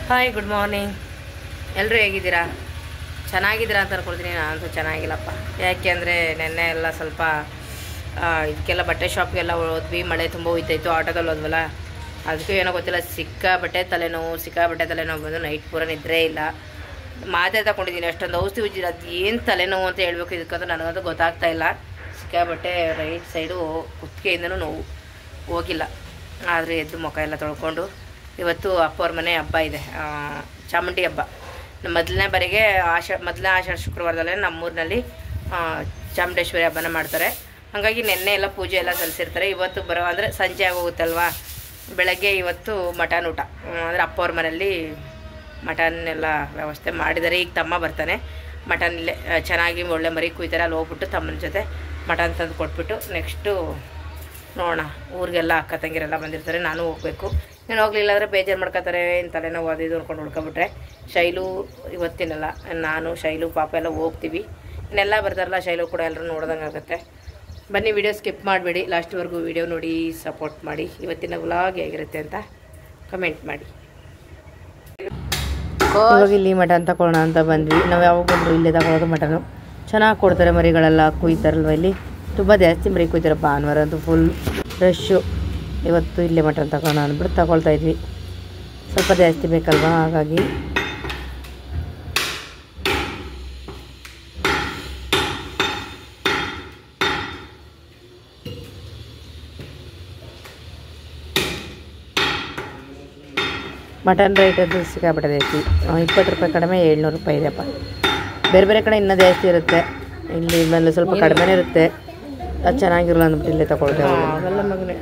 Hi good morning. ಎಲ್ಲರೂ ಹೇಗಿದ್ದೀರಾ? ಚೆನ್ನಾಗಿದ್ದೀರಾ ಅಂತ ಅನ್ಕೊಳ್ತೀನಿ. ನಾನಂತೂ ಚೆನ್ನಾಗಿಲ್ಲಪ್ಪ. ಯಾಕೆ ಅಂದರೆ ನೆನ್ನೆ ಎಲ್ಲ ಸ್ವಲ್ಪ ಇದಕ್ಕೆಲ್ಲ ಬಟ್ಟೆ ಶಾಪ್ಗೆಲ್ಲ ಹೋದ್ವಿ. ಮಳೆ ತುಂಬ ಹೋಯ್ತಾಯಿತ್ತು, ಆಟೋದಲ್ಲಿ ಹೋದ್ವಲ್ಲ, ಅದಕ್ಕೂ ಏನೋ ಗೊತ್ತಿಲ್ಲ, ಸಿಕ್ಕಾಬಟ್ಟೆ ತಲೆನೋವು ಬಂದು ನೈಟ್ ಪೂರ ನಿದ್ರೆ ಇಲ್ಲ. ಮಾತ್ರೆ ತಗೊಂಡಿದ್ದೀನಿ, ಅಷ್ಟೊಂದು ಔಷಧಿ ಉಜ್ಜಿಲ್ಲ. ಅದು ಏನು ತಲೆನೋವು ಅಂತ ಹೇಳ್ಬೇಕು ಇದಕ್ಕಂತೂ ನನಗಂತೂ ಗೊತ್ತಾಗ್ತಾ ಇಲ್ಲ. ಸಿಕ್ಕಾಬಟ್ಟೆ ರೈಟ್ ಸೈಡು ಕುತ್ತಿಗೆಯಿಂದನೂ ನೋವು ಹೋಗಿಲ್ಲ. ಆದರೆ ಎದ್ದು ಮುಖ ಎಲ್ಲ ತೊಳ್ಕೊಂಡು ಇವತ್ತು ಅಪ್ಪವ್ರ ಮನೆ ಹಬ್ಬ ಇದೆ, ಚಾಮುಂಡಿ ಹಬ್ಬ. ಮೊದಲನೇ ಬಾರಿಗೆ ಮೊದಲನೇ ಆಷಾಢ ಶುಕ್ರವಾರದಲ್ಲೇ ನಮ್ಮೂರಿನಲ್ಲಿ ಚಾಮುಂಡೇಶ್ವರಿ ಹಬ್ಬನ ಮಾಡ್ತಾರೆ. ಹಾಗಾಗಿ ನೆನ್ನೆ ಎಲ್ಲ ಪೂಜೆ ಎಲ್ಲ ಸಲ್ಲಿಸಿರ್ತಾರೆ. ಇವತ್ತು ಅಂದರೆ ಸಂಜೆ ಆಗೋಗುತ್ತಲ್ವ, ಬೆಳಗ್ಗೆ ಇವತ್ತು ಮಟನ್ ಊಟ ಅಂದರೆ ಅಪ್ಪವ್ರ ಮನೆಯಲ್ಲಿ ಮಟನ್ ಎಲ್ಲ ವ್ಯವಸ್ಥೆ ಮಾಡಿದ್ದಾರೆ. ಈಗ ತಮ್ಮ ಬರ್ತಾನೆ, ಮಟನ್ ಇಲ್ಲೇ ಚೆನ್ನಾಗಿ ಒಳ್ಳೆ ಮರಿ ಕುಯ್ತಾರೆ. ಅಲ್ಲಿ ಹೋಗ್ಬಿಟ್ಟು ತಮ್ಮನ ಜೊತೆ ಮಟನ್ ತಂದು ಕೊಟ್ಬಿಟ್ಟು ನೆಕ್ಸ್ಟು ನೋಡೋಣ. ಊರಿಗೆಲ್ಲ ಅಕ್ಕ ತಂಗಿರೆಲ್ಲ ಬಂದಿರ್ತಾರೆ, ನಾನು ಹೋಗಬೇಕು. ನಾನು ಹೋಗಲಿಲ್ಲ ಅಂದರೆ ಬೇಜಾರು ಮಾಡ್ಕೊತಾರೆ, ಏನು ತಲೆನೋವು ಅದು ಇದು ಅಂದ್ಕೊಂಡು ಉಳ್ಕೊಬಿಟ್ರೆ. ಶೈಲು ಇವತ್ತಿನಲ್ಲ, ನಾನು ಶೈಲು ಪಾಪ ಎಲ್ಲ ಹೋಗ್ತೀವಿ. ಇನ್ನೆಲ್ಲ ಬರ್ತಾರಲ್ಲ, ಶೈಲು ಕೂಡ ಎಲ್ಲರೂ ನೋಡ್ದಂಗೆ ಆಗುತ್ತೆ. ಬನ್ನಿ, ವಿಡಿಯೋ ಸ್ಕಿಪ್ ಮಾಡಬೇಡಿ, ಲಾಸ್ಟ್ವರೆಗೂ ವಿಡಿಯೋ ನೋಡಿ ಸಪೋರ್ಟ್ ಮಾಡಿ. ಇವತ್ತಿನ ವ್ಲಾಗ್ ಹೇಗಿರುತ್ತೆ ಅಂತ ಕಮೆಂಟ್ ಮಾಡಿ. ಇವಾಗ ಇಲ್ಲಿ ಮಟನ್ ತಗೊಳ್ಳೋಣ ಅಂತ ಬಂದ್ವಿ. ನಾವು ಯಾವಾಗ ಬಂದರೂ ಇಲ್ಲೇ ತಗೊಳ್ಳೋದು ಮಟನು. ಚೆನ್ನಾಗಿ ಕೊಡ್ತಾರೆ, ಮರಿಗಳೆಲ್ಲ ಕುಯ್ತಾರಲ್ವ ಇಲ್ಲಿ. ತುಂಬ ಜಾಸ್ತಿ ಮರಿ ಕುಯ್ತಾರೆ. ಭಾನುವಾರ ಅಂತೂ ಫುಲ್ ರಶ್ಶು. ಇವತ್ತು ಇಲ್ಲೇ ಮಟನ್ ತಗೊಳ್ಳೋಣ ಅಂದ್ಬಿಟ್ಟು ತಗೊಳ್ತಾ ಇದ್ವಿ. ಸ್ವಲ್ಪ ಜಾಸ್ತಿ ಬೇಕಲ್ವಾ, ಹಾಗಾಗಿ ಮಟನ್ ರೇಟ್ ಅದು ಸಿಕ್ಕಾಬಿಟ್ಟೆ ಜಾಸ್ತಿ. 20 ರೂಪಾಯಿ ಕಡಿಮೆ 700 ರೂಪಾಯಿ ಇದೆಯಪ್ಪ. ಬೇರೆ ಬೇರೆ ಕಡೆ ಇನ್ನೂ ಜಾಸ್ತಿ ಇರುತ್ತೆ, ಇಲ್ಲಿ ಮೇಲೆ ಸ್ವಲ್ಪ ಕಡಿಮೆನೇ ಇರುತ್ತೆ. ಅದು ಚೆನ್ನಾಗಿರಲ್ಲ ಅಂದ್ಬಿಟ್ಟು ಇಲ್ಲೇ ತಗೊಳ್ತೇವೆ. ಅವೆಲ್ಲ ಮಗನೇ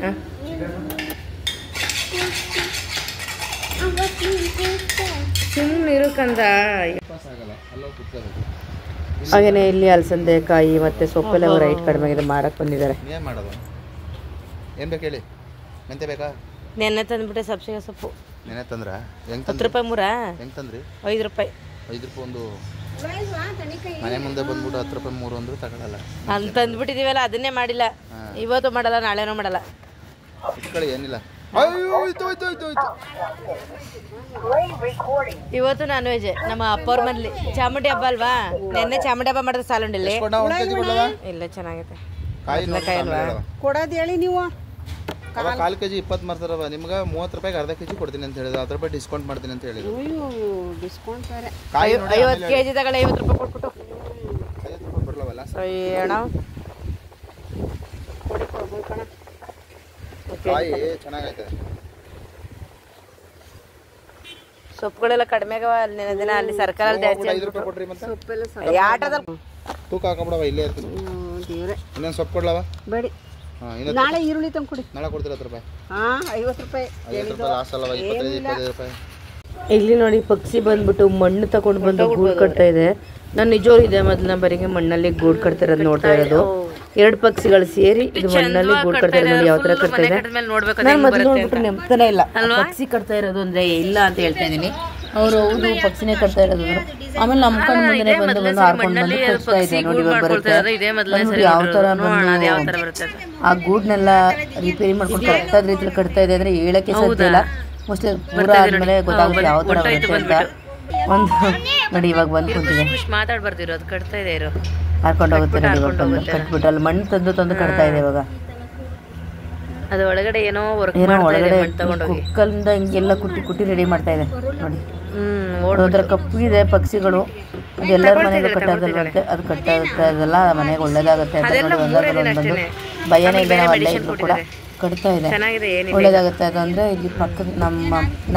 ಸುಮ್ಮನೆ ಇರೋಕಂದ. ಹಾಗೆಯೇ ಇಲ್ಲಿ ಅಲಸಂದೆಕಾಯಿ ಮತ್ತು ಸೊಪ್ಪೆಲ್ಲ ರೈಟ್ ಕಡಿಮೆ ಆಗಿದೆ, ಮಾರಕ್ಕೆ ಬಂದಿದ್ದಾರೆ. ಏನು ಬೇಕು ಹೇಳಿ? ಮೆಂತೆ ಬೇಕಾ? ನೆನ್ನೆ ತಂದುಬಿಟ್ಟೆ ಸಬ್ಸಿಗೆ ಸೊಪ್ಪು. ನೆನೆ ತಂದ್ರ? ಹೆಂಗೆ? 10 ರೂಪಾಯಿ ಮೂರಾ? ಹೆಂಗೆ ತಂದ್ರಿ? 5 ರೂಪಾಯಿ. 5 ರೂಪಾಯಿ ಒಂದು ಮನೆ ಮುಂದೆ ಬಂದ್ಬಿಟ್ಟು 10 ರೂಪಾಯಿ 3 ಅಂದರೂ ತಗೊಳ್ಳಲ್ಲ. ಅಲ್ಲಿ ತಂದುಬಿಟ್ಟಿದ್ದೀವಲ್ಲ, ಅದನ್ನೇ ಮಾಡಿಲ್ಲ. ಇವತ್ತು ಮಾಡಲ್ಲ, ನಾಳೆನೂ ಮಾಡಲ್ಲ. ಇಟ್ಕೊಳ್ಳಿ, ಏನಿಲ್ಲ. ಇವತ್ತು ನಾನ್ ವೆಜ್. ನಮ್ಮ ಅಪ್ಪವ್ರ ಮನೇಲಿ ಚಾಮುಂಡಿ ಹಬ್ಬ ಅಲ್ವಾ, ನೆನ್ನೆ ಚಾಮುಂಡಿ ಹಬ್ಬ ಮಾಡಿದ್ರೆ ಸಾಲುಂಡಿಲಿ. ಇಲ್ಲ, ಚೆನ್ನಾಗೈತೆ. ಕಾಯಿ ಅಲ್ವಾ ಕೊಡೋದು ಹೇಳಿ ನೀವು. 1/4 kg 20 ಮಾಡ್ತಾರವ. ನಿಮ್ಗೆ 30 ರೂಪಾಯಿಗೆ ಅರ್ಧ kg ಕೊಡ್ತೀನಿ ಅಂತ ಹೇಳಿದ್ರು. 10 ರೂಪಾಯಿ ಡಿಸ್ಕೌಂಟ್ ಮಾಡ್ತೀನಿ ಅಂತ ಹೇಳಿದ್ರು. ಡಿಸ್ಕೌಂಟ್ 50 kg ತಗೊಳ್ಳಿ, 50 ರೂಪಾಯಿ ಕೊಟ್ಬಿಟ್ಟು. 50 ರೂಪಾಯಿ ಬರಲವಲ್ಲ ಅಣ್ಣ, ಕಾಯಿ ಚೆನ್ನಾಗೈತೆ. ಸೊಪ್ಪುಗಳೆಲ್ಲ ಕಡಿಮೆ ಆಗವ. ಅಲ್ಲಿ ದಿನ ಅಲ್ಲಿ ಸರ್ಕಾರ ಜಾಸ್ತಿ 5 ರೂಪಾಯಿ ಕೊಡ್ರಿ. ಮತ್ತೆ ಆಟೋದಲ್ಲಿ ತೂಕ ಹಾಕೊಂಬಿಡವ, ಇಲ್ಲೇ ಇರ್ತೀನಿ. ಇನ್ನೊಂದು ಸೊಪ್ಪು ಕೊಡ್ಲವ? ಬೇಡಿ, ನಾಳೆ ಈರುಳ್ಳಿ ತಂದು ಕೊಡಿ. ನಾಳೆ ಕೊಡ್ತೀರ 10 ರೂಪಾಯಿ? ಹಾಂ, 50 ರೂಪಾಯಿ. 50 ರೂಪಾಯಿ ಲಾಸ್ ಅಲ್ಲವ? 25 ರೂಪಾಯಿ. ಇಲ್ಲಿ ನೋಡಿ, ಪಕ್ಷಿ ಬಂದ್ಬಿಟ್ಟು ಮಣ್ಣು ತಗೊಂಡು ಬಂದು ಗೂಡು ಕಟ್ತಾ ಇದೆ. ನಾನು ನಿಜವೂ ಇದೆ ಮೊದಲನೇ ಬಾರಿಗೆ ಮಣ್ಣಲ್ಲಿ ಗೂಡು ಕಟ್ತಿರೋದು ನೋಡ್ತಾ ಇರೋದು. 2 ಪಕ್ಷಿಗಳು ಸೇರಿ ಇದು ಮಣ್ಣಲ್ಲಿ ಗೂಡು ಕಟ್ತಾ ಇರೋದು ನೋಡಿ, ಯಾವ ತರ ಕಟ್ತಾ ಇದೆ. ನಾನು ಮೊದಲು ನೋಡ್ಬಿಟ್ಟು ನೆಮ್ತಾನೆ ಇಲ್ಲ, ಪಕ್ಷಿ ಕಟ್ತಾ ಇರೋದು ಅಂದ್ರೆ ಇಲ್ಲ ಅಂತ ಹೇಳ್ತಾ ಇದ್ದೀನಿ. ಅವರು ಹೌದು ಪಕ್ಷಿನೇ ಕಟ್ತಾ ಇರೋದು. ಆಮೇಲೆ ನಮ್ಮ ಕಣ್ಣು ಮುಂದೆ ಬಂದು ಹಾರ್ಕೊಂಡು ಬಂದು ಕಟ್ತಾ ಇದೆ ನೋಡಿ. ಇವಾಗ ಬರುತ್ತೆ ಯಾವ ತರ ಬಂದು ಆ ಗೂಡ್ನೆಲ್ಲ ರಿಪೇರಿ ಮಾಡ್ಕೊಂಡು ಕರೆಕ್ಟಾದ ರೀತಿಯಲ್ಲಿ ಕಟ್ತಾ ಇದೆ ಅಂದ್ರೆ ಹೇಳಕ್ಕೆ ಸಾಧ್ಯ ಇಲ್ಲ. ಮೋಸ್ಟ್ಲಿ ಪೂರ ಆದ್ಮೇಲೆ ಗೊತ್ತಾಗುತ್ತೆ ಯಾವ ತರ ಬರುತ್ತೆ ಅಂತ. ಒಂದು ನೋಡಿ ಇವಾಗ ಬಂದು ಕುಂತಿದೆ, ಮಾತಾಡ್ಬಾರ್ದಿರೋದು ಕಟ್ತಾ ಇದೆ. ಇರೋ ಹಾರ್ಕೊಂಡು ಹೋಗುತ್ತೆ ನೋಡಿ. ಇವಾಗ ಬಂದು ಕಟ್ಬಿಟ್ಟು ಅಲ್ಲಿ ಮಣ್ಣು ತಂದು ಕಟ್ತಾ ಇದೆ. ಇವಾಗ ಅದು ಒಳಗಡೆ ಏನೋ ಒಳಗಡೆ ಕುಕ್ಕಲ್ಲಿಂದ ಹಿಂಗೆಲ್ಲ ಕುಟ್ಟಿ ರೆಡಿ ಮಾಡ್ತಾ ಇದೆ ನೋಡಿ. ಒಂಥರ ಕಪ್ಪಿದೆ ಪಕ್ಷಿಗಳು. ಅದು ಎಲ್ಲರ ಮನೆಗೂ ಕಟ್ಟಾಗಲ್ವಂತೆ, ಅದು ಕಟ್ಟಾಗಲ್ಲ ಮನೆಗೆ ಒಳ್ಳೇದಾಗುತ್ತೆ ಅಂತ ನೋಡಿ. ಬಂದು ಭಯನೇ ಇದೆ, ನಾವು ಅಲ್ಲೇ ಇದ್ರು ಕೂಡ ಕಟ್ತಾ ಇದೆ, ಒಳ್ಳೇದಾಗುತ್ತೆ ಅದು ಅಂದರೆ. ಇಲ್ಲಿ ಪಕ್ಕದ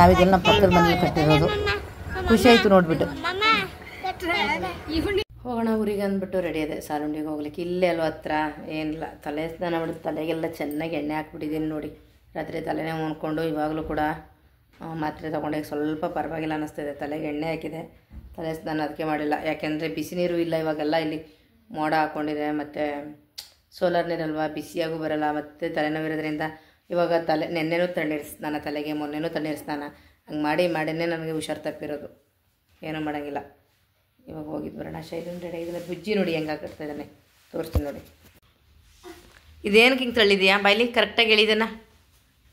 ನಾವಿದೆಲ್ಲ ನಮ್ಮ ಪಕ್ಕದ ಮನೇಲಿ ಕಟ್ಟಿರೋದು. ಖುಷಿ ಆಯಿತು ನೋಡ್ಬಿಟ್ಟು. ಹೋಗೋಣ ಊರಿಗೆ ಅಂದ್ಬಿಟ್ಟು ರೆಡಿ ಇದೆ ಸಾಲುಂಡಿಗೆ ಹೋಗ್ಲಿಕ್ಕೆ. ಇಲ್ಲೇ ಅಲ್ವ ಹತ್ರ, ಏನಿಲ್ಲ. ತಲೆ ಸ್ನಾನ ಮಾಡಿದ್ರೆ ತಲೆಗೆಲ್ಲ ಚೆನ್ನಾಗಿ ಎಣ್ಣೆ ಹಾಕ್ಬಿಟ್ಟಿದ್ದೀನಿ ನೋಡಿ. ರಾತ್ರಿ ತಲೆನೇ ಮುನ್ಕೊಂಡು ಇವಾಗಲೂ ಕೂಡ ಮಾತ್ರೆ ತೊಗೊಂಡಾಗ ಸ್ವಲ್ಪ ಪರವಾಗಿಲ್ಲ ಅನ್ನಿಸ್ತಿದೆ. ತಲೆಗೆ ಎಣ್ಣೆ ಹಾಕಿದೆ, ತಲೆ ಸ್ನಾನ ಅದಕ್ಕೆ ಮಾಡಿಲ್ಲ. ಯಾಕೆಂದರೆ ಬಿಸಿ ನೀರು ಇಲ್ಲ ಇವಾಗೆಲ್ಲ. ಇಲ್ಲಿ ಮೋಡ ಹಾಕ್ಕೊಂಡಿದೆ, ಮತ್ತು ಸೋಲಾರ್ ನೀರಲ್ವ, ಬಿಸಿಯಾಗೂ ಬರೋಲ್ಲ. ಮತ್ತು ತಲೆನೋವಿರೋದ್ರಿಂದ ಇವಾಗ ನೆನ್ನೆನೂ ತಣ್ಣೀರು ಸ್ನಾನ, ತಲೆಗೆ ಮೊನ್ನೆನೂ ತಣ್ಣೀರು ಸ್ನಾನ. ಹಂಗೆ ಮಾಡಿನೇ ನನಗೆ ಹುಷಾರು ತಪ್ಪಿರೋದು. ಏನೂ ಮಾಡೋಂಗಿಲ್ಲ. ಇವಾಗ ಹೋಗಿದ್ದು ಬರೋಣ. ಶೈಲನ್ ರೆಡಿ ಆಗಿದ್ದಾನೆ. ಬುಜ್ಜಿ ನೋಡಿ ಹೆಂಗೆ ಹಾಕಿಡ್ತಾ ಇದ್ದಾನೆ, ತೋರಿಸ್ತೀನಿ ನೋಡಿ. ಇದೇನಕ್ಕೆ ಹಿಂಗೆ ತಳ್ಳಿದೆಯಾ? ಬಾಯ್ಲಿ ಕರೆಕ್ಟಾಗಿ ಹೇಳಿದೆನಾ?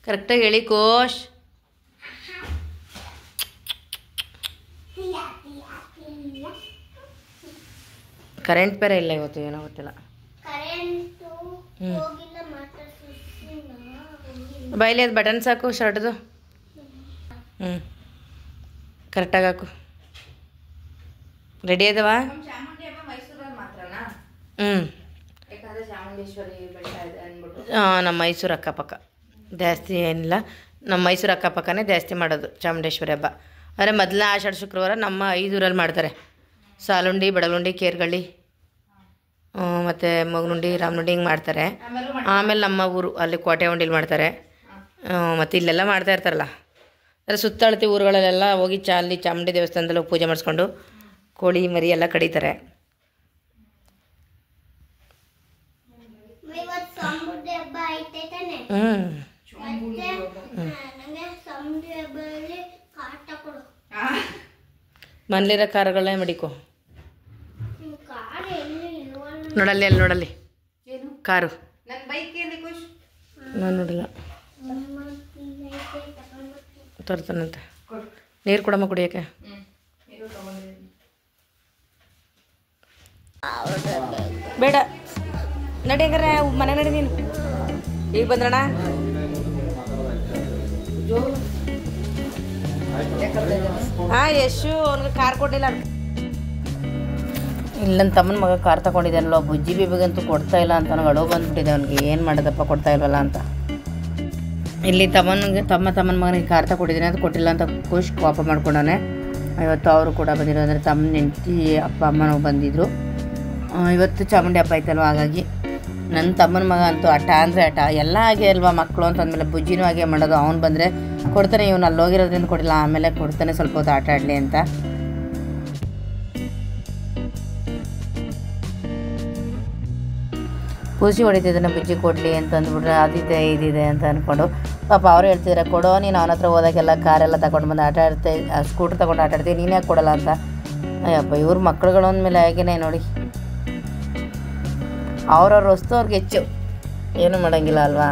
ಕರೆಕ್ಟಾಗಿ ಹೇಳಿ ಕೋಶ್. ಕರೆಂಟ್ ಬೇರೆ ಇಲ್ಲ ಇವತ್ತು, ಏನೋ ಗೊತ್ತಿಲ್ಲ. ಬೈಲಿ ಅದು ಬಟನ್ ಸಾಕು ಶರ್ಟ್ದು. ಕರೆಕ್ಟಾಗಿ ಹಾಕು. ರೆಡಿ ಅದವ? ನಮ್ಮ ಮೈಸೂರು ಅಕ್ಕಪಕ್ಕ ಜಾಸ್ತಿ ಏನಿಲ್ಲ, ನಮ್ಮ ಮೈಸೂರು ಅಕ್ಕಪಕ್ಕನೇ ಜಾಸ್ತಿ ಮಾಡೋದು ಚಾಮುಂಡೇಶ್ವರಿ ಹಬ್ಬ. ಅಂದರೆ ಮೊದಲ ಆಷಾಢ ಶುಕ್ರವಾರ ನಮ್ಮ 5 ಊರಲ್ಲಿ ಮಾಡ್ತಾರೆ. ಸಾಲುಂಡಿ, ಬಡಗುಂಡಿ, ಕೇರ್ಗಳ್ಳಿ ಮತ್ತು ಮಗನುಂಡಿ, ರಾಮನುಂಡಿ ಹಿಂಗೆ ಮಾಡ್ತಾರೆ. ಆಮೇಲೆ ನಮ್ಮ ಊರು ಅಲ್ಲಿ ಕೋಟೆ ಉಂಡಿಲಿ ಮಾಡ್ತಾರೆ. ಮತ್ತು ಇಲ್ಲೆಲ್ಲ ಮಾಡ್ತಾ ಇರ್ತಾರಲ್ಲ, ಅಂದರೆ ಸುತ್ತಳತೆ ಊರುಗಳಲ್ಲೆಲ್ಲ ಹೋಗಿ ಅಲ್ಲಿ ಚಾಮುಂಡಿ ದೇವಸ್ಥಾನದಲ್ಲಿ ಹೋಗಿ ಪೂಜೆ ಮಾಡಿಸ್ಕೊಂಡು ಕೋಳಿ ಮರಿ ಎಲ್ಲ ಕಡಿತಾರೆ. ಮನೇಲಿರೋ ಕಾರುಗಳನ್ನೇ ಮಡಿಕೋ. ನೋಡಲ್ಲಿ, ಅಲ್ಲಿ ನೋಡಲ್ಲಿ ಕಾರು. ನಾನು ನೋಡಿಲ್ಲ, ತರ್ತಾನಂತೆ. ನೀರು ಕೊಡಮ್ಮ ಕುಡಿಯೋಕ್ಕೆ. ಬೇಡ ನಡಿ, ಹಂಗಾರೆ ಮನೆ ನಡಿ ನೀನು. ಈಗ ಬಂದ್ರಣ ಹಾಂ ಯಶು ಅವ್ನಿಗೆ ಕಾರ್ ಕೊಡಲಿಲ್ಲ. ಇಲ್ಲ ನನ್ನ ತಮ್ಮನ ಮಗ ಕಾರ್ ತಗೊಂಡಿದ್ದಾನಲ್ಲ, ಬುಜ್ಜಿ ಬೇಬಿಗಂತೂ ಕೊಡ್ತಾ ಇಲ್ಲ ಅಂತ ನನಗೆ ಅಳೋ ಬಂದುಬಿಟ್ಟಿದೆ. ಅವ್ನಿಗೆ ಏನು ಮಾಡೋದಪ್ಪ ಕೊಡ್ತಾ ಇಲ್ವಲ್ಲ ಅಂತ. ಇಲ್ಲಿ ತಮ್ಮನ ಮಗನಿಗೆ ಕಾರ್ ತಗೊಂಡಿದ್ದೀನಿ ಅಂತ ಕೊಟ್ಟಿಲ್ಲ ಅಂತ ಖುಷಿ ಕೋಪ ಮಾಡ್ಕೊಂಡವನೆ. ಇವತ್ತು ಅವರು ಕೂಡ ಬಂದಿರೋ, ಅಂದರೆ ತಮ್ಮನ ಹೆಂಡತಿ ಅಪ್ಪ ಅಮ್ಮನೂ ಬಂದಿದ್ದರು. ಇವತ್ತು ಚಾಮುಂಡಿ ಹಬ್ಬ ಆಯ್ತಲ್ವ, ಹಾಗಾಗಿ ನನ್ನ ತಮ್ಮನ ಮಗ ಅಂತೂ ಆಟ ಅಂದರೆ ಆಟ. ಎಲ್ಲ ಹಾಗೆ ಅಲ್ವಾ ಮಕ್ಕಳು ಅಂತಂದಮೇಲೆ ಬುಜ್ಜಿನೂ ಹಾಗೆ ಮಾಡೋದು. ಅವ್ನು ಬಂದರೆ ಕೊಡ್ತಾನೆ, ಇವನು ಅಲ್ಲಿ ಹೋಗಿರೋದ್ರಿಂದ ಕೊಡಿಲ್ಲ, ಆಮೇಲೆ ಕೊಡ್ತಾನೆ ಸ್ವಲ್ಪ ಹೊತ್ತು ಆಟ ಆಡಲಿ ಅಂತ. ಖುಷಿ ಹೊಡಿತಿದ್ದಾನೆ ಬುಜ್ಜಿ ಕೊಡಲಿ ಅಂತ ಅಂದ್ಬಿಟ್ರೆ ಅದಿದೆ ಇದಿದೆ ಅಂತ ಅಂದ್ಕೊಂಡು. ಪಾಪ ಅವ್ರು ಹೇಳ್ತಿದ್ದಾರೆ ಕೊಡೋ, ನೀನು ಅವನ ಹತ್ರ ಹೋದಾಗೆಲ್ಲ ಕಾರೆಲ್ಲ ತಗೊಂಡು ಬಂದು ಆಟ ಆಡ್ತೆ, ಸ್ಕೂಟ್ರ್ ತಗೊಂಡು ಆಟ ಆಡ್ತೀವಿ, ನೀನು ಯಾಕೆ ಕೊಡಲ್ಲ ಅಂತ. ಅಯ್ಯಪ್ಪ ಇವ್ರ ಮಕ್ಳುಗಳು ಅಂದಮೇಲೆ ಹೇಗೇನೆ ನೋಡಿ, ಅವ್ರವ್ರ ವಸ್ತು ಅವ್ರಿಗೆ ಹೆಚ್ಚು, ಏನೂ ಮಾಡೋಂಗಿಲ್ಲ ಅಲ್ವಾ.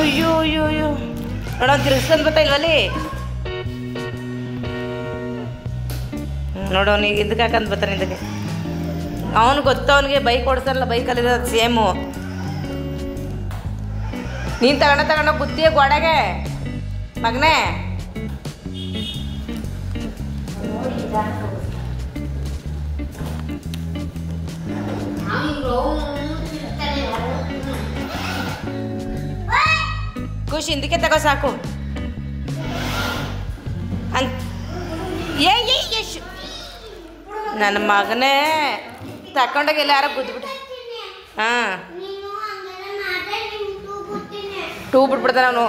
ಅಯ್ಯೋ ಅಯ್ಯೋ ಅಯ್ಯೋ ನೋಡೋ ತಿರ್ಗಿಸ್ಕೊಂಡು ಬರ್ತಾ ಇಲ್ವಲ್ಲಿ, ನೋಡೋನು ಈಗ ಇದಕ್ಕೆ ಹಾಕಂತ ಬರ್ತಾನೆ. ಇದಕ್ಕೆ ಅವನು ಗೊತ್ತವನಿಗೆ ಬೈಕ್ ಓಡಿಸಲ್ಲ, ಬೈಕಲ್ಲಿರೋದು ಸೇಮು. ನೀನು ತಗೊಂಡೋಗಿ ಬುದ್ಧಿಯ ಗೋಡೆಗೆ ಮಗನೇ. ಖುಷಿ ಹಿಂದಕ್ಕೆ ತಗೋ ಸಾಕು. ಯಶ್ ನನ್ನ ಮಗನೇ ತಕೊಂಡೋಗಿ ಎಲ್ಲ ಯಾರೋ ಗುದ್ಬಿಟ್ಟು ಹಾಂ ಟೂ ಬಿಟ್ಬಿಡ್ತಾನೆ ಅವನು.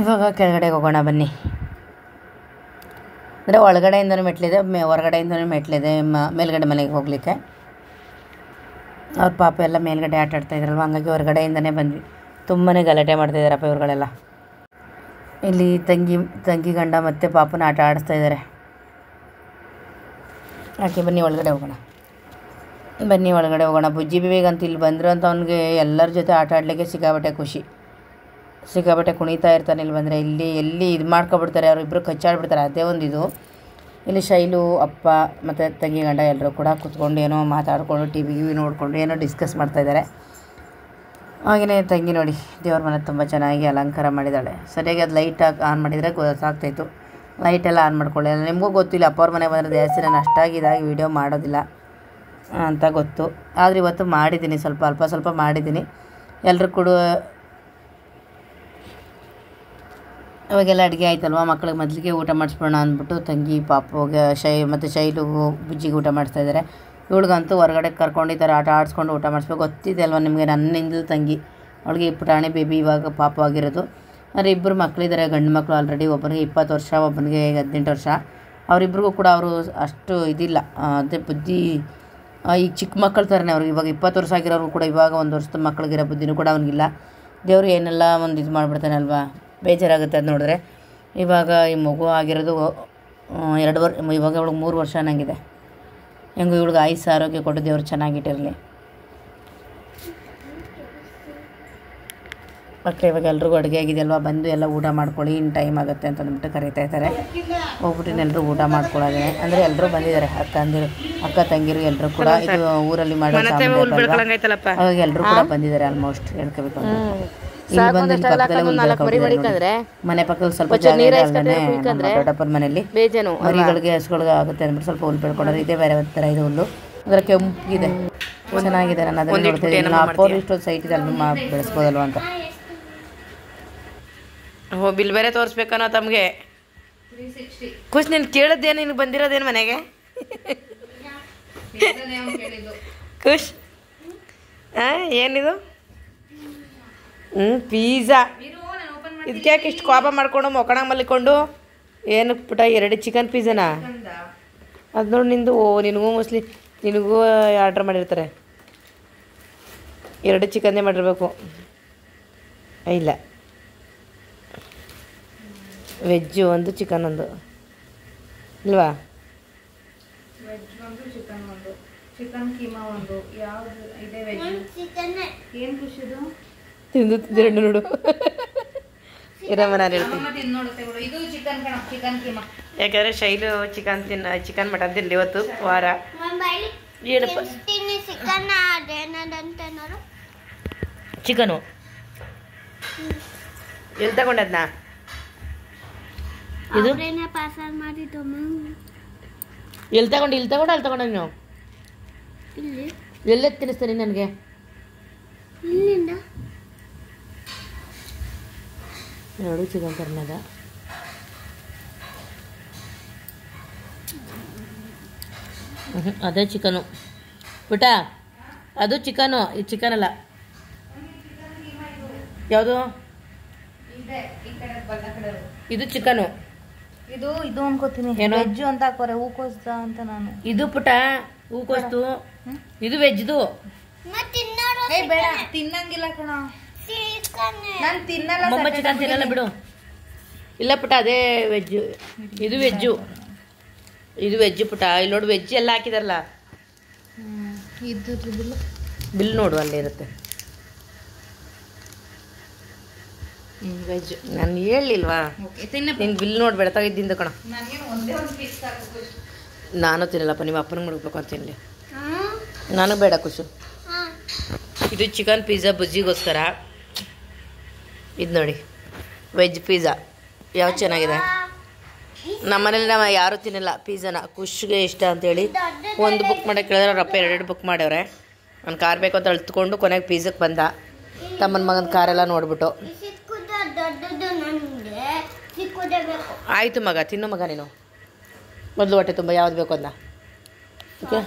ಇವಾಗ ಕೆಳಗಡೆಗೆ ಹೋಗೋಣ ಬನ್ನಿ. ಅಂದರೆ ಒಳಗಡೆಯಿಂದನೂ ಮೆಟ್ಲಿದೆ, ಹೊರಗಡೆಯಿಂದನೂ ಮೆಟ್ಲಿದೆ ಮೇಲ್ಗಡೆ ಮನೆಗೆ ಹೋಗಲಿಕ್ಕೆ. ಅವ್ರ ಪಾಪ ಎಲ್ಲ ಮೇಲ್ಗಡೆ ಆಟ ಆಡ್ತಾಯಿದ್ರಲ್ವ, ಹಂಗಾಗಿ ಹೊರಗಡೆಯಿಂದನೇ ಬಂದ್ವಿ. ತುಂಬಾ ಗಲಾಟೆ ಮಾಡ್ತಾಯಿದ್ದಾರಪ್ಪ ಇವ್ರುಗಳೆಲ್ಲ. ಇಲ್ಲಿ ತಂಗಿ ಗಂಡ ಮತ್ತು ಪಾಪನ ಆಟ ಆಡಿಸ್ತಾಯಿದ್ದಾರೆ. ಯಾಕೆ ಬನ್ನಿ ಒಳಗಡೆ ಹೋಗೋಣ, ಬನ್ನಿ ಒಳಗಡೆ ಹೋಗೋಣ. ಬುಜ್ಜಿ ಬೇಬಿಗಂತ ಇಲ್ಲಿ ಬಂದರು ಅಂತ ಅವ್ನಿಗೆ ಎಲ್ಲರ ಜೊತೆ ಆಟ ಆಡಲಿಕ್ಕೆ ಸಿಕ್ಕಾಬಟ್ಟೆ ಖುಷಿ, ಸಿಕ್ಕಾಬಟ್ಟೆ ಕುಣಿತಾ ಇರ್ತಾನೆ. ಇಲ್ಲಿ ಬಂದರೆ ಎಲ್ಲಿ ಇದು ಮಾಡ್ಕೊಬಿಡ್ತಾರೆ, ಅವರಿಬ್ಬರು ಕಚ್ಚಾಡ್ಬಿಡ್ತಾರೆ. ಅದೇ ಒಂದು ಇದು. ಇಲ್ಲಿ ಶೈಲು ಅಪ್ಪ ಮತ್ತು ತಂಗಿ ಗಂಡ ಎಲ್ಲರೂ ಕೂಡ ಕೂತ್ಕೊಂಡು ಏನೋ ಮಾತಾಡಿಕೊಂಡು ಟಿ ವಿ ನೋಡಿಕೊಂಡು ಏನೋ ಡಿಸ್ಕಸ್ ಮಾಡ್ತಾಯಿದ್ದಾರೆ. ಹಾಗೆಯೇ ತಂಗಿ ನೋಡಿ ದೇವ್ರ ಮನೆ ತುಂಬ ಚೆನ್ನಾಗಿ ಅಲಂಕಾರ ಮಾಡಿದ್ದಾಳೆ. ಸರಿಯಾಗಿ ಅದು ಲೈಟ್ ಆನ್ ಮಾಡಿದರೆ ಗೊತ್ತಾಗ್ತಾಯಿತ್ತು. ಲೈಟೆಲ್ಲ ಆನ್ ಮಾಡ್ಕೊಳ್ಳಿಲ್ಲ. ನಿಮಗೂ ಗೊತ್ತಿಲ್ಲ, ಅಪ್ಪ ಅವ್ರ ಮನೆ ಬಂದರೆ ಜಾಸ್ತಿ ನಾನು ಅಷ್ಟಾಗಿ ಇದಾಗಿ ವೀಡಿಯೋ ಮಾಡೋದಿಲ್ಲ ಅಂತ ಗೊತ್ತು. ಆದರೆ ಇವತ್ತು ಮಾಡಿದ್ದೀನಿ, ಅಲ್ಪ ಸ್ವಲ್ಪ ಮಾಡಿದ್ದೀನಿ. ಎಲ್ಲರೂ ಕೂಡ ಅವಾಗೆಲ್ಲ ಅಡುಗೆ ಆಯ್ತಲ್ವ, ಮಕ್ಳಿಗೆ ಮೊದಲಿಗೆ ಊಟ ಮಾಡಿಸ್ಬೋಣ ಅಂದ್ಬಿಟ್ಟು ತಂಗಿ ಪಾಪುಗೆ ಮತ್ತು ಶೈಲುಗೂ ಬುಜ್ಜಿಗೆ ಊಟ ಮಾಡಿಸ್ತಾಯಿದ್ದಾರೆ. ಇವಳಿಗಂತೂ ಹೊರಗಡೆ ಕರ್ಕೊಂಡು ಈ ಥರ ಆಟ ಆಡಿಸ್ಕೊಂಡು ಊಟ ಮಾಡಿಸ್ಬೇಕು. ಗೊತ್ತಿದೆ ಅಲ್ವ ನಿಮಗೆ, ನನ್ನಿಂದಲೂ ತಂಗಿ ಅವಳಿಗೆ ಪುಟಾಣಿ ಬೇಬಿ ಇವಾಗ ಪಾಪು ಆಗಿರೋದು. ಅಂದರೆ ಇಬ್ಬರು ಮಕ್ಕಳಿದ್ದಾರೆ, ಗಂಡು ಮಕ್ಕಳು ಆಲ್ರೆಡಿ. ಒಬ್ಬನಿಗೆ 20 ವರ್ಷ, ಒಬ್ಬನಿಗೆ 18 ವರ್ಷ. ಅವರಿಬ್ರಿಗೂ ಕೂಡ ಅವರು ಅಷ್ಟು ಇದಿಲ್ಲ, ಅದೇ ಬುದ್ಧಿ ಈಗ ಚಿಕ್ಕ ಮಕ್ಕಳ ಥರನೇ ಅವ್ರಿಗೆ. ಇವಾಗ 20 ವರ್ಷ ಆಗಿರೋರು ಕೂಡ ಇವಾಗ 1 ವರ್ಷದ ಮಕ್ಕಳಿಗಿರೋ ಬುದ್ಧಿನೂ ಕೂಡ ಅವನಿಗಿಲ್ಲ. ದೇವರು ಏನೆಲ್ಲ ಒಂದು ಇದು ಮಾಡಿಬಿಡ್ತಾನೆ ಅಲ್ವಾ, ಬೇಜಾರಾಗುತ್ತೆ ಅದು ನೋಡಿದ್ರೆ. ಇವಾಗ ಈ ಮಗು ಆಗಿರೋದು 2 ವರ್ಷ, ಇವಾಗ ಅವಳಿಗೆ 3 ವರ್ಷ ಅನ್ನಂಗಿದೆ. ಹೆಂಗೂ ಇವಳಿಗೆ ಆಯುಷ್ಯ ಆರೋಗ್ಯ ಕೊಟ್ಟು ದೇವ್ರು ಚೆನ್ನಾಗಿಟ್ಟಿರಲಿ. ಮಕ್ಕಳು ಇವಾಗ ಎಲ್ರಿಗೂ ಅಡುಗೆ ಆಗಿದೆಯಲ್ವ, ಬಂದು ಎಲ್ಲ ಊಟ ಮಾಡ್ಕೊಳ್ಳಿ, ಇನ್ನು ಟೈಮ್ ಆಗುತ್ತೆ ಅಂತ ಅಂದ್ಬಿಟ್ಟು ಕರೀತಾ ಇದ್ದಾರೆ. ಹೋಗ್ಬಿಟ್ಟು ಎಲ್ಲರೂ ಊಟ ಮಾಡ್ಕೊಳ್ಳೋದೇ. ಅಂದರೆ ಎಲ್ಲರೂ ಬಂದಿದ್ದಾರೆ, ಅಕ್ಕ ತಂಗಿರು ಎಲ್ಲರೂ ಕೂಡ. ಇದು ಊರಲ್ಲಿ ಮಾಡೋ ಹಾಗಾಗಿ ಎಲ್ಲರೂ ಕೂಡ ಬಂದಿದ್ದಾರೆ ಆಲ್ಮೋಸ್ಟ್ ಹೇಳ್ಕೋಬೇಕು ಅಂತ. ಇಲ್ಲಿ ಬಂದು ಪಕ್ಕದಲ್ಲೇ ಮನೆ ಪಕ್ಕದಲ್ಲಿ ಸ್ವಲ್ಪ ಜಾಗ ದೊಡ್ಡಪ್ಪನ ಮನೆಯಲ್ಲಿ ಮರಿಗಳಿಗೆ ಹಸುಗಳಿಗೆ ಆಗುತ್ತೆ ಅಂದ್ಬಿಟ್ಟು ಸ್ವಲ್ಪ ಹುಲ್ಲು ಬೆಳ್ಕೊಂಡ್ರೆ. ಇದೇ ಬೇರೆ ಥರ ಇದು ಹುಲ್ಲು, ಅದರ ಕೆಂಪಿದೆ, ಚೆನ್ನಾಗಿದೆ. ನಾನು ಅದನ್ನು ನೋಡ್ತಿದ್ದೀನಿ. ಅಪ್ಪವ್ರು ಇಷ್ಟೊಂದು ಸೈಟ್ ಇದೆ, ಅಲ್ಲಿ ಬೆಳೆಸ್ಬೋದಲ್ವ ಅಂತ. ಬಿಲ್ ಬೇರೆ ತೋರಿಸ್ಬೇಕನ್ನೋ ತಮಗೆ ಖುಷ್. ನೀನು ಕೇಳಿದ್ದೇನು, ನಿನಗೆ ಬಂದಿರೋದೇನು ಮನೆಗೆ ಖುಷ್? ಏನಿದು? ಪಿಜ್ಜಾ. ಇದಕ್ಕೆ ಯಾಕೆ ಇಷ್ಟು ಕೋಪ ಮಾಡ್ಕೊಂಡು ಮೊಕಣಾಗ ಮಲ್ಕೊಂಡು? ಏನಕ್ಕೆ ಪುಟ 2 ಚಿಕನ್ ಪಿಜ್ಜಾನಾ? ಅದು ನೋಡಿ ನಿಂದು. ನಿನಗೂ ಮೋಸ್ಟ್ಲಿ ನಿನಗೂ ಆರ್ಡ್ರ್ ಮಾಡಿರ್ತಾರೆ. 2 ಚಿಕನ್ನೇ ಮಾಡಿರ್ಬೇಕು. ಇಲ್ಲ, ವೆಜ್ಜು 1, ಚಿಕನ್ 1 ಇಲ್ವಾ? ಚಿಕನ್ ಕೀಮಾ 1. ಯಾವುದು ಇದೆ ವೆಜ್? ಏನು ಖುಷಿದು? ತಿಂದು ನೋಡು. ಇರಮ್ಮ ನಾನು ಹೇಳ್ತೀನಿ. ಇದು ಚಿಕನ್ ಕಣ, ಚಿಕನ್ ಕೀಮಾ. ಯಾಕಂದರೆ ಶೈಲು ಚಿಕನ್ ಮಟನ್ ತಿನ್ನಲಿ ಇವತ್ತು ವಾರ. ಏನಪ್ಪ ಚಿಕನು ಎಲ್ಲಿ ತಗೊಂಡದ್ನಾ? ಇದು ಎಲ್ಲಿ ತಗೊಂಡು ಅಲ್ಲಿ ತಗೊಂಡ ನೀನು? ಎಲ್ಲೇ ತಿನ್ನಿಸ್ತಾನೆ ನನಗೆ? ನೋಡು ಚಿಕನ್ ಕರ್ನಾಗ ಅದೇ ಚಿಕನು ಬಿಟ್ಟ, ಅದು ಚಿಕನು. ಇದು ಚಿಕನ್ ಅಲ್ಲ. ಯಾವುದು? ಇದು ಚಿಕನು. ಇದು ಅನ್ಕೋತೀನಿ ವೆಜ್ ಅಂತ ಹಾಕೋರೆ, ಹೂಕೋಸ್ತ ಅಂತ ನಾನು. ಇದು ಪುಟ ಹೂಕೋಸ್ತು, ಇದು ವೆಜ್ದು. ಬೇಡ, ತಿನ್ನಂಗಿಲ್ಲ ಕಣ ನಾನು, ತಿನ್ನಲ್ಲ. ಮಮ್ಮ ಚಿಕನ್ ತಿನ್ನಲ್ಲ ಬಿಡು. ಇಲ್ಲ ಪುಟ, ಅದೇ ವೆಜ್ಜು. ಇದು ವೆಜ್ಜು, ಇದು ವೆಜ್ಜು ಪುಟ. ಇಲ್ಲಿ ನೋಡು, ವೆಜ್ ಎಲ್ಲ ಹಾಕಿದಾರಲ್ಲ. ಬಿಲ್ ನೋಡು, ಅಲ್ಲೇ ಇರುತ್ತೆ ವೆಜ್. ನಾನು ಹೇಳಿಲ್ವಾ ನಿನ್ ಬಿಲ್ ನೋಡ್ಬೇಡ, ತೆಗೆದಿಂದ ಕಣ. ನಾನು ತಿನ್ನಲ್ಲಪ್ಪ, ನಿಮ್ಮ ಅಪ್ಪನಿಗೆ ಮಾಡ್ಬೇಕು ಅಂತ ತಿನ್ನಲಿ. ನಾನು ಬೇಡ ಖುಷು. ಇದು ಚಿಕನ್ ಪಿಜ್ಜಾ ಬುಜ್ಜಿಗೋಸ್ಕರ. ಇದು ನೋಡಿ ವೆಜ್ ಪಿಜ್ಜಾ, ಯಾವ್ದು ಚೆನ್ನಾಗಿದೆ. ನಮ್ಮನೇಲಿ ನಾವು ಯಾರೂ ತಿನ್ನಲ್ಲ ಪಿಜ್ಜಾನ. ಖುಷಿಗೆ ಇಷ್ಟ ಅಂತೇಳಿ ಒಂದು ಬುಕ್ ಮಾಡೋಕೆ ಕೇಳಿದ್ರೆ ಅವ್ರ ಅಪ್ಪ 2 ಬುಕ್ ಮಾಡ್ಯವ್ರೆ. ನಾನು ಕಾರ್ ಬೇಕು ಅಂತ ಅಳ್ತ್ಕೊಂಡು ಕೊನೆಗೆ ಪಿಜ್ಜಕ್ಕೆ ಬಂದ. ತಮ್ಮನ ಮಗನ ಕಾರೆಲ್ಲ ನೋಡ್ಬಿಟ್ಟು ಆಯಿತು ಮಗ, ತಿನ್ನು ಮಗ ನೀನು. ಮೊದಲು ಹೊಟ್ಟೆ ತುಂಬ ಯಾವ್ದು ಬೇಕು ಅಂದ. ಓಕೆ,